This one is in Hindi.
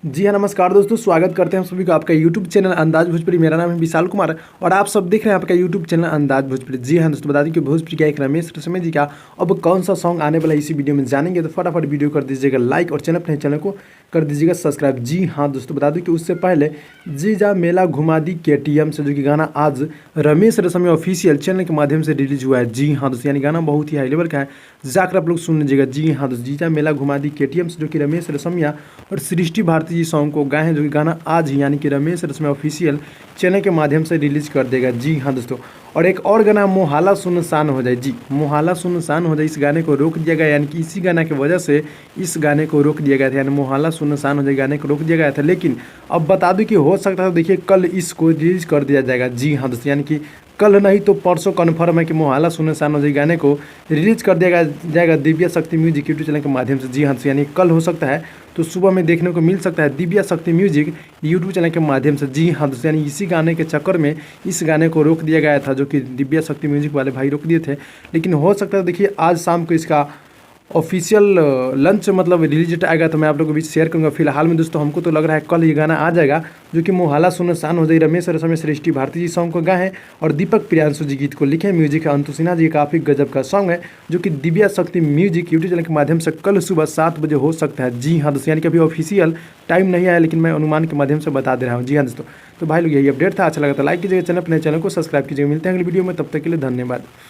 जी हाँ, नमस्कार दोस्तों, स्वागत करते हैं हम सभी को आपका यूट्यूब चैनल अंदाज भोजपुरी। मेरा नाम है विशाल कुमार और आप सब देख रहे हैं आपका यूट्यूब चैनल अंदाज भोजपुरी। जी हाँ दोस्तों, बता दें कि भोजपुरी का एक रमेश रेशमिया जी का अब कौन सा सॉन्ग आने वाला है इसी वीडियो में जानेंगे। तो फटाफट वीडियो कर दीजिएगा लाइक और चैनल को कर दीजिएगा सब्सक्राइब। जी हाँ दोस्तों, बता दूँ कि उससे पहले जीजा मेला घुमा दी KTM से जो कि गाना आज रमेश रेशमिया ऑफिशियल चैनल के माध्यम से रिलीज हुआ है। जी हाँ दोस्तों, यानी गाना बहुत ही हाई लेवल का है, जाकर आप लोग सुन लीजिएगा। जी हाँ दोस्तों, जीजा मेला घुमा दी KTM से जो कि रमेश रेशमिया और सृष्टि भारती जी सॉन्ग को गाए हैं, जो कि गाना आज ही यानी कि रमेश रेशमिया ऑफिशियल चैनल के माध्यम से रिलीज कर देगा। जी हाँ दोस्तों, और एक और गाना मोहाला सुनसान हो जाए। जी, मोहाला सुनसान हो जाए, इस गाने को रोक दिया गया, यानी कि इसी गाना की वजह से इस गाने को रोक दिया गया था, यानी मोहाला सुनसान हो जाए गाने को रोक दिया गया था। लेकिन अब बता दूं कि हो सकता है, देखिए कल इसको रिलीज कर दिया जाएगा। जी हाँ दोस्तों, यानी कि कल नहीं तो परसों कन्फर्म है कि मोहाला सुनसान हो जाए गाने को रिलीज कर दिया जाएगा दिव्या शक्ति म्यूजिक यूट्यूब चैनल के माध्यम से। जी हाँ, यानी कल हो सकता है, तो सुबह में देखने को मिल सकता है दिव्या शक्ति म्यूजिक यूट्यूब चैनल के माध्यम से। जी हाँ दोस्तों, यानी इसी गाने के चक्कर में इस गाने को रोक दिया गया था, जो कि दिव्या शक्ति म्यूजिक वाले भाई रोक दिए थे। लेकिन हो सकता है, देखिए आज शाम को इसका ऑफिशियल लंच मतलब रिलीज डेट आएगा, तो मैं आप लोगों के बीच शेयर करूंगा। फिलहाल में दोस्तों हमको तो लग रहा है कल ये गाना आ जाएगा, जो कि मोहाला सुनसान हो जाए रमेश रेशमिया सृष्टि भारती जी सॉन्ग को गाए हैं और दीपक प्रियांशु जी गीत को लिखे हैं। म्यूजिक है अंतु सिन्हा जी, काफ़ी गजब का सॉन्ग है, जो कि दिव्या शक्ति म्यूजिक यूट्यूब चैनल के माध्यम से कल सुबह 7 बजे हो सकता है। जी हाँ दोस्तों, यानी कि अभी ऑफिशियल टाइम नहीं आया, लेकिन मैं अनुमान के माध्यम से बता दे रहा हूँ। जी हाँ दोस्तों, तो भाई लोग यही अपडेट था। अच्छा लगा तो लाइक कीजिएगा, चैनल अपने चैनल को सब्सक्राइब कीजिएगा। मिलते हैं अगली वीडियो में, तब तक के लिए धन्यवाद।